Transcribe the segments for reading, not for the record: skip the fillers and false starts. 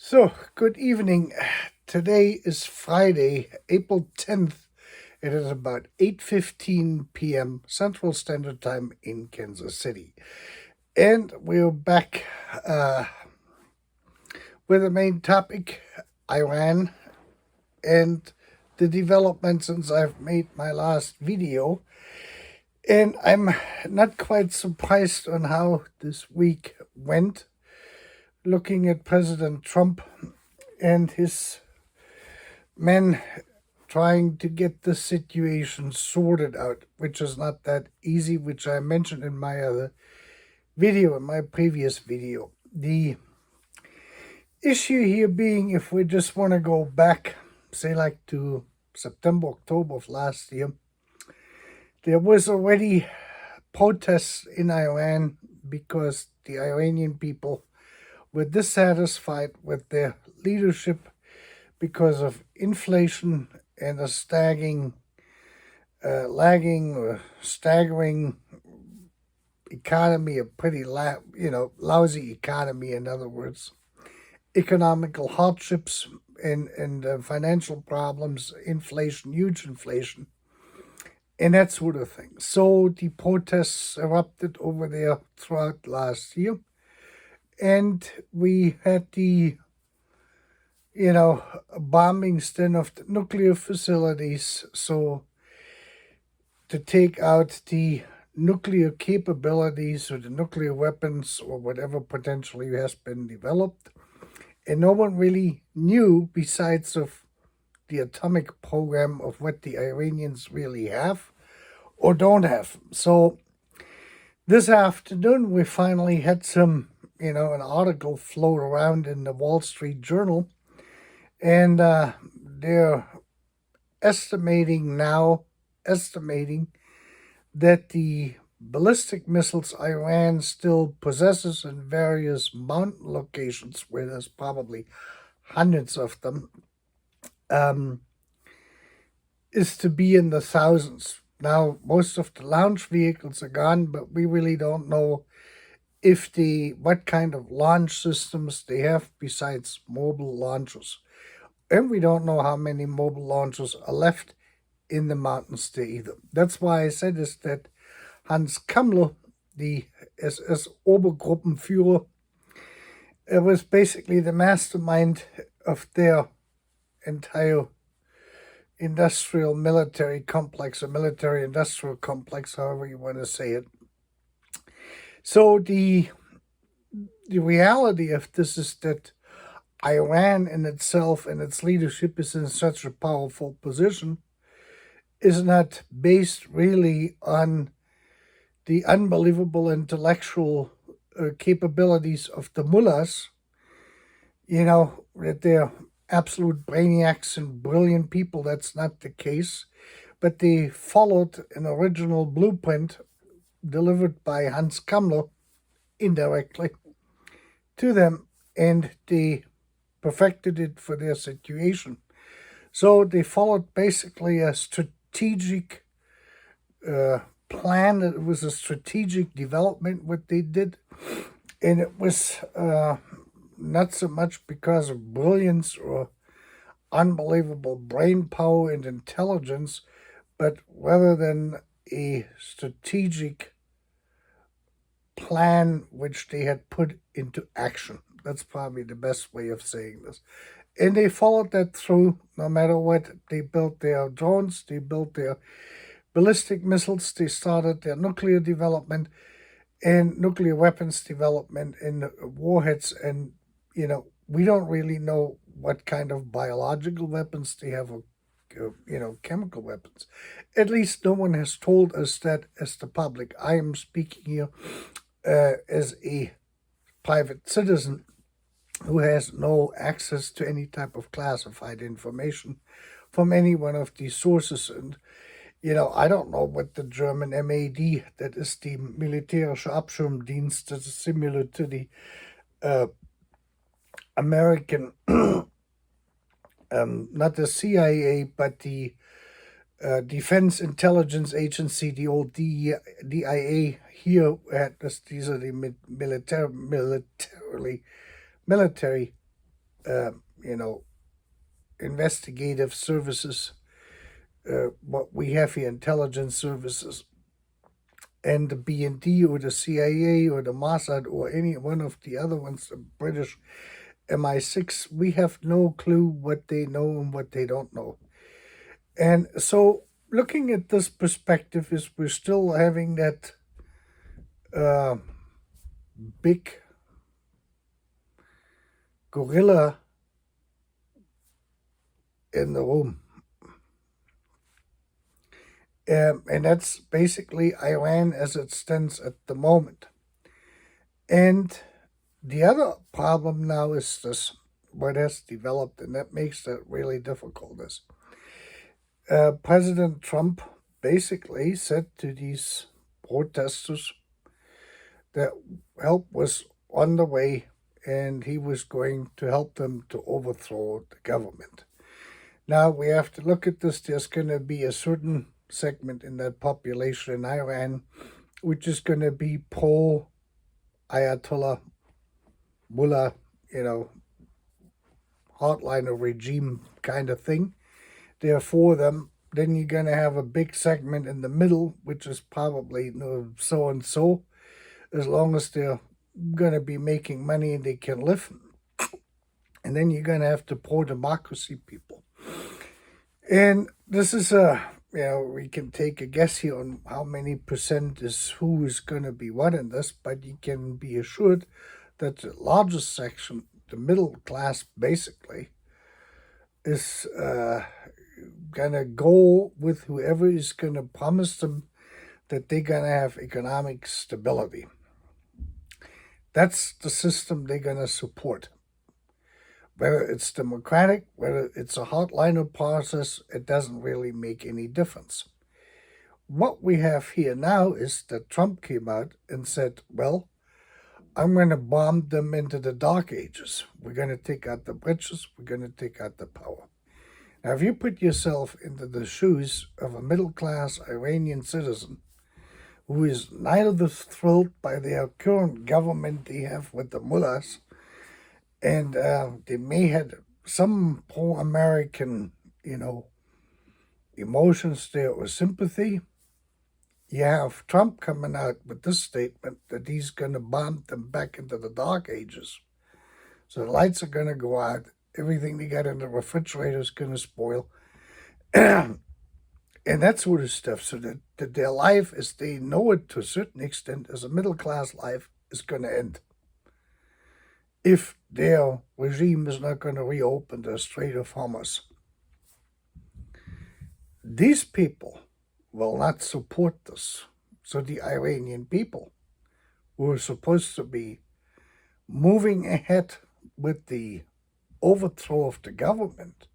So, good evening. Today is Friday, April 10th. It is about 8:15 p.m. Central Standard Time in Kansas City. And we're back with the main topic, Iran, and the development since I've made my last video. And I'm not quite surprised on how this week went, looking at President Trump and his men trying to get the situation sorted out, which is not that easy, which I mentioned in my other video, in my previous video. The issue here being, if we just want to go back, say like to September, October of last year, there was already protests in Iran because the Iranian people were dissatisfied with their leadership because of inflation and a lagging or staggering economy, a pretty lousy economy, in other words, economical hardships and financial problems, inflation, huge inflation, and that sort of thing. So the protests erupted over there throughout last year, and we had the bombings then of the nuclear facilities. So to take out the nuclear capabilities or the nuclear weapons or whatever potentially has been developed. And no one really knew, besides of the atomic program, of what the Iranians really have or don't have. So this afternoon we finally had some, an article float around in the Wall Street Journal, and they're estimating that the ballistic missiles Iran still possesses in various mountain locations, where there's probably hundreds of them, is to be in the thousands. Now, most of the launch vehicles are gone, but we really don't know what kind of launch systems they have besides mobile launchers. And we don't know how many mobile launchers are left in the mountains there either. That's why I said is that Hans Kammler, the SS Obergruppenführer, was basically the mastermind of their entire industrial military complex, or military industrial complex, however you want to say it. So the reality of this is that Iran in itself and its leadership is in such a powerful position, is not based really on the unbelievable intellectual capabilities of the mullahs, that they're absolute brainiacs and brilliant people. That's not the case. But they followed an original blueprint delivered by Hans Kammler indirectly to them, and they perfected it for their situation. So they followed basically a strategic plan. It was a strategic development what they did, and it was not so much because of brilliance or unbelievable brain power and intelligence, but rather than a strategic plan which they had put into action. That's probably the best way of saying this. And they followed that through no matter what. They built their drones, they built their ballistic missiles, they started their nuclear development and nuclear weapons development and warheads. And, we don't really know what kind of biological weapons they have, or, chemical weapons. At least no one has told us that as the public. I am speaking here as a private citizen who has no access to any type of classified information from any one of these sources. And, I don't know what the German MAD, that is the Militärische Abschirmdienst, that is similar to the American, not the CIA, but the Defense Intelligence Agency, the old DIA here at this. These are the military you know, investigative services, what we have here, intelligence services, and the BND or the CIA or the Mossad or any one of the other ones, the British MI6, we have no clue what they know and what they don't know. And so, looking at this perspective, is we're still having that uh, big gorilla in the room. And that's basically Iran as it stands at the moment. And the other problem now is this, what has developed, and that makes that really difficult, is President Trump basically said to these protesters that help was on the way and he was going to help them to overthrow the government. Now we have to look at this. There's going to be a certain segment in that population in Iran which is going to be pro Ayatollah Mullah, hardliner regime kind of thing. They're for them. Then you're going to have a big segment in the middle, which is probably so and so, as long as they're going to be making money and they can live. And then you're going to have the pro-democracy people. And this is we can take a guess here on how many percent is who is going to be what in this, but you can be assured that the largest section, the middle class, basically, is going to go with whoever is going to promise them that they're going to have economic stability. That's the system they're going to support. Whether it's democratic, whether it's a hardliner process, it doesn't really make any difference. What we have here now is that Trump came out and said, well, I'm going to bomb them into the dark ages. We're going to take out the bridges. We're going to take out the power. Now, if you put yourself into the shoes of a middle-class Iranian citizen who is neither thrilled by their current government they have with the mullahs, and they may have some pro-American, emotions there or sympathy. You have Trump coming out with this statement that he's going to bomb them back into the dark ages. So the lights are going to go out. Everything they got in the refrigerator is going to spoil. And that sort of stuff. So that their life, as they know it to a certain extent, as a middle-class life, is going to end. If their regime is not going to reopen the Strait of Hormuz. These people will not support this. So the Iranian people, who are supposed to be moving ahead with the overthrow of the government,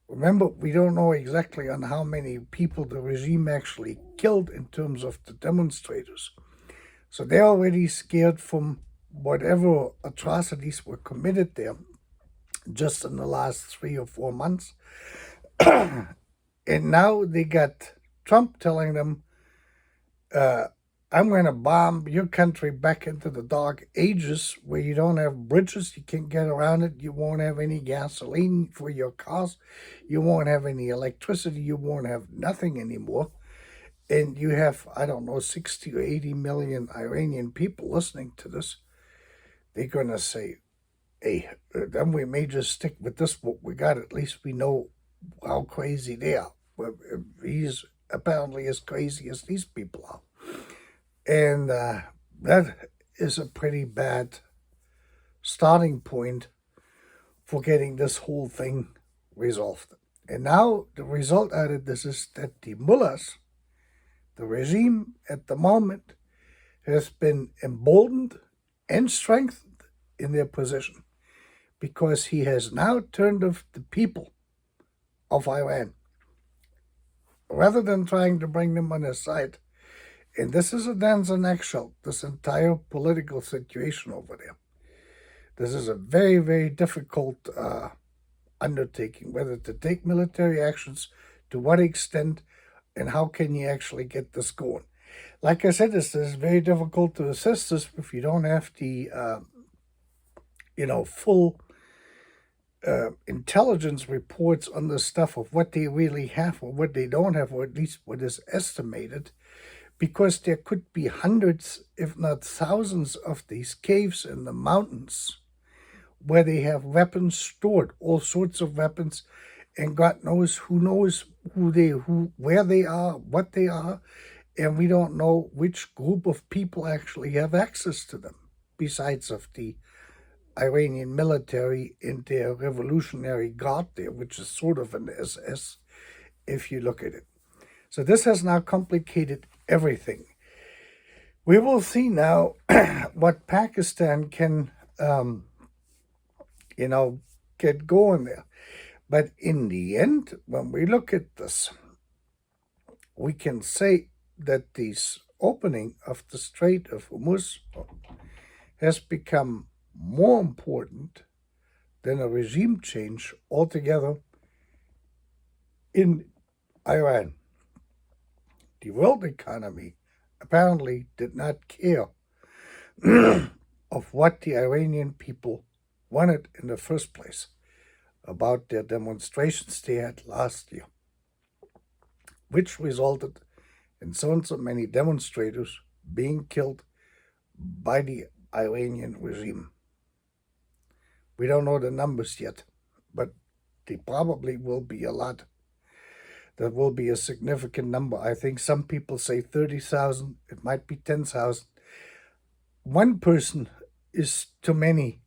remember, we don't know exactly on how many people the regime actually killed in terms of the demonstrators. So they're already scared from whatever atrocities were committed there just in the last 3 or 4 months. And now they got Trump telling them, I'm going to bomb your country back into the dark ages where you don't have bridges, you can't get around it, you won't have any gasoline for your cars, you won't have any electricity, you won't have nothing anymore. And you have, 60 or 80 million Iranian people listening to this. They're going to say, hey, then we may just stick with this, what we got. At least we know how crazy they are. Well, he's apparently as crazy as these people are. And that is a pretty bad starting point for getting this whole thing resolved. And now the result out of this is that the mullahs, the regime at the moment, has been emboldened and strengthened in their position because he has now turned off the people of Iran rather than trying to bring them on his side. And this is a dance on eggshell, this entire political situation over there. This is a very, very difficult undertaking, whether to take military actions, to what extent, and how can you actually get this going. Like I said, this is very difficult to assess this if you don't have the, full intelligence reports on the stuff of what they really have or what they don't have, or at least what is estimated, because there could be hundreds, if not thousands, of these caves in the mountains where they have weapons stored, all sorts of weapons, and God knows where they are, what they are, and we don't know which group of people actually have access to them, besides of the Iranian military and their Revolutionary Guard there, which is sort of an SS if you look at it. So this has now complicated everything. We will see now what Pakistan can, get going there. But in the end, when we look at this, we can say that this opening of the Strait of Hormuz has become more important than a regime change altogether in Iran. The world economy apparently did not care of what the Iranian people wanted in the first place about their demonstrations they had last year, which resulted in so and so many demonstrators being killed by the Iranian regime. We don't know the numbers yet, but they probably will be a lot. That will be a significant number. I think some people say 30,000. It might be 10,000. One person is too many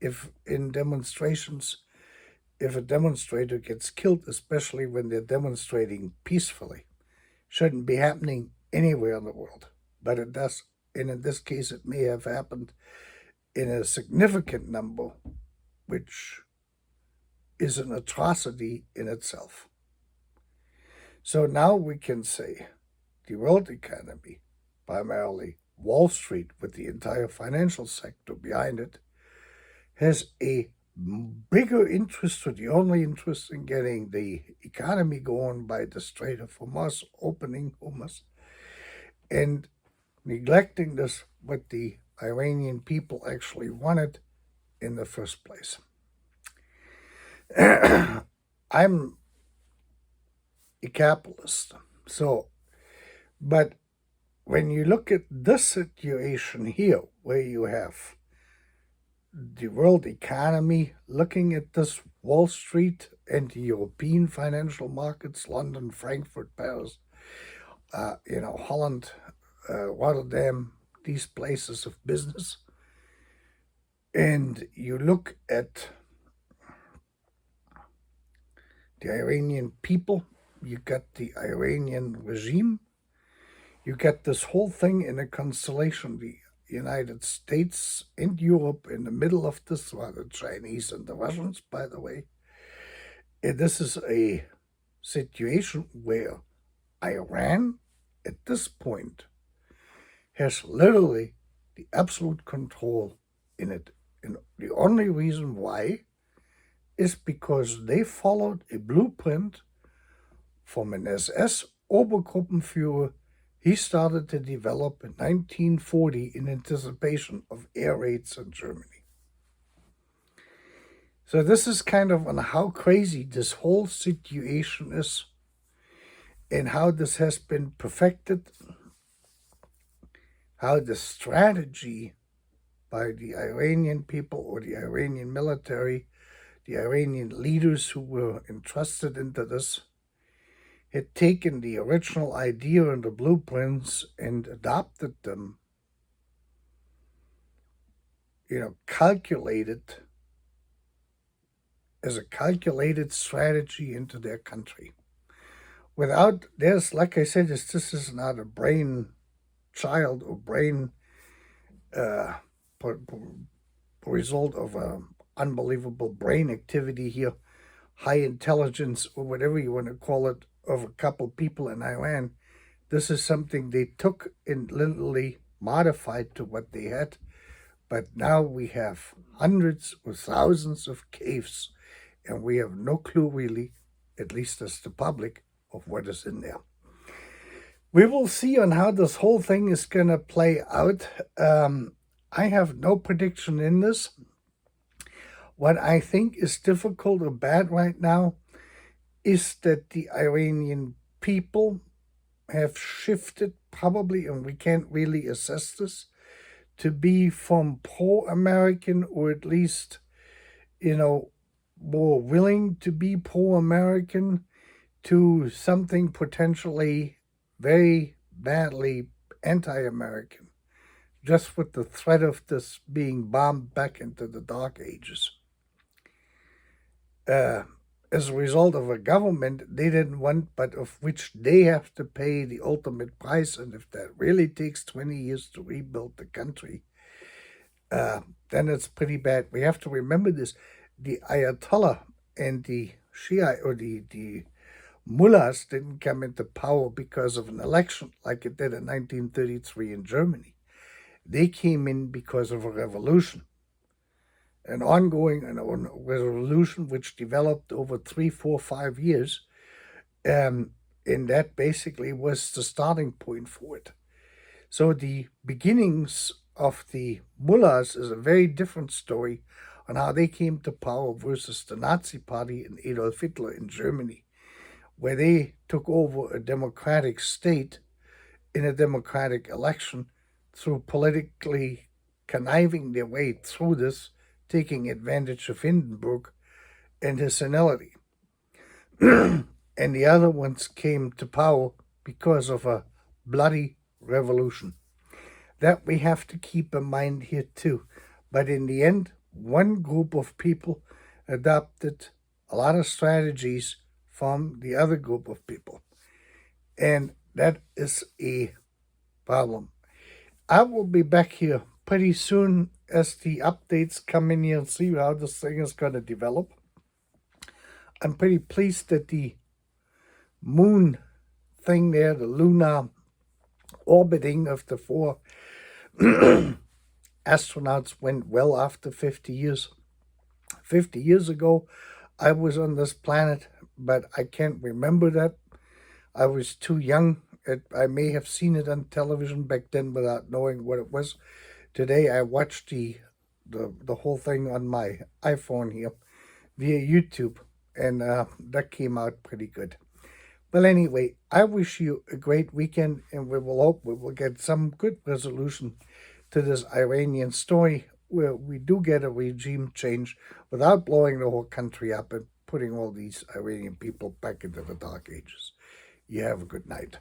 if in demonstrations, if a demonstrator gets killed, especially when they're demonstrating peacefully. Shouldn't be happening anywhere in the world, but it does. And in this case, it may have happened in a significant number, which is an atrocity in itself. So now we can say the world economy, primarily Wall Street with the entire financial sector behind it, has a bigger interest, or the only interest, in getting the economy going by the Strait of Hormuz, opening Hormuz, and neglecting this, what the Iranian people actually wanted in the first place. I'm a capitalist, but when you look at this situation here, where you have the world economy looking at this Wall Street and the European financial markets, London, Frankfurt, Paris, Holland, Rotterdam, these places of business, and you look at the Iranian people, you got the Iranian regime, you get this whole thing in a constellation, the United States and Europe in the middle of this, or the Chinese and the Russians, by the way. And this is a situation where Iran, at this point, has literally the absolute control in it. And the only reason why is because they followed a blueprint from an SS Obergruppenführer he started to develop in 1940 in anticipation of air raids in Germany. So this is kind of on how crazy this whole situation is and how this has been perfected, how the strategy by the Iranian people or the Iranian military, the Iranian leaders who were entrusted into this, had taken the original idea and the blueprints and adopted them, calculated as a calculated strategy into their country. Without this, like I said, this is not a brain child or brain result of unbelievable brain activity here, high intelligence, or whatever you want to call it, of a couple people in Iran. This is something they took and literally modified to what they had. But now we have hundreds or thousands of caves, and we have no clue really, at least as the public, of what is in there. We will see on how this whole thing is going to play out. I have no prediction in this. What I think is difficult or bad right now is that the Iranian people have shifted, probably, and we can't really assess this, to be from pro American, or at least, you know, more willing to be pro American, to something potentially very badly anti American, just with the threat of this being bombed back into the Dark Ages. Uh, as a result of a government they didn't want, but of which they have to pay the ultimate price. And if that really takes 20 years to rebuild the country, then it's pretty bad. We have to remember this. The Ayatollah and the Shia, or the Mullahs, didn't come into power because of an election like it did in 1933 in Germany. They came in because of a revolution, an ongoing revolution which developed over 3, 4, 5 years. Um, and that basically was the starting point for it. So the beginnings of the Mullahs is a very different story on how they came to power versus the Nazi Party and Adolf Hitler in Germany, where they took over a democratic state in a democratic election through politically conniving their way through this, taking advantage of Hindenburg and his senility. And the other ones came to power because of a bloody revolution. That we have to keep in mind here too. But in the end, one group of people adopted a lot of strategies from the other group of people. And that is a problem. I will be back here pretty soon as the updates come in here and see how this thing is going to develop. I'm pretty pleased that the moon thing there, the lunar orbiting of the 4 astronauts, went well after 50 years. 50 years ago, I was on this planet, but I can't remember that. I was too young. I may have seen it on television back then without knowing what it was. Today, I watched the whole thing on my iPhone here via YouTube, and that came out pretty good. Well, anyway, I wish you a great weekend, and we will hope we will get some good resolution to this Iranian story, where we do get a regime change without blowing the whole country up and putting all these Iranian people back into the Dark Ages. You have a good night.